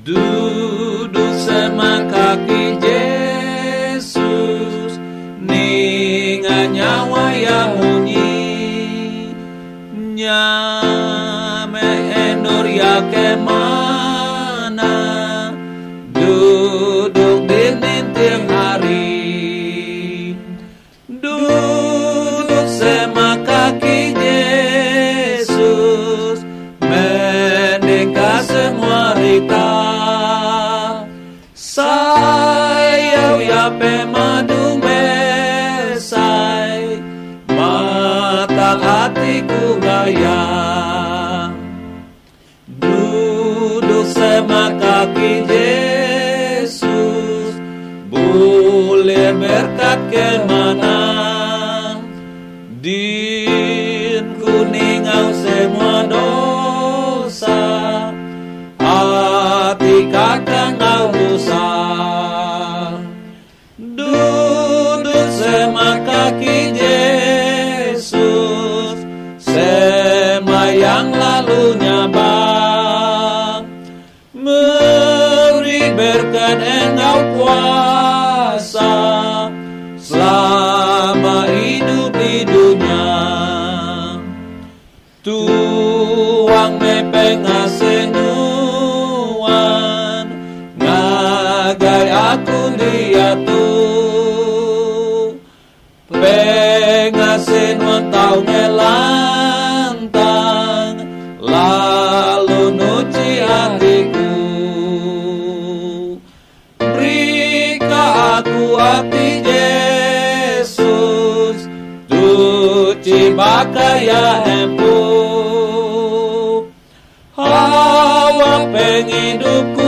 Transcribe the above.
Duduk sama kaki Yesus, ninga nyawa yang munyi, nyame endor ya kemana, duduk dinding tiang hari, duduk sama kaki Yesus, mendeka semua rita. Saya ya pemadu mesai, mata hatiku gaya, duduk sama kaki Yesus, boleh berkat kemana, din kuningau semua dosa, hati kakang ngau rusak. Duduk sama kaki Yesus, sema yang lalunya bang, beri berkat engkau kuasa, selama hidup di dunia. Tuang mepeng asenuan, ngagai aku dia tu, pengasenuan tau ngelantang, lalu nuci hatiku. Berikan aku hati Yesus, cuci bakaya empu, hawa pengidupku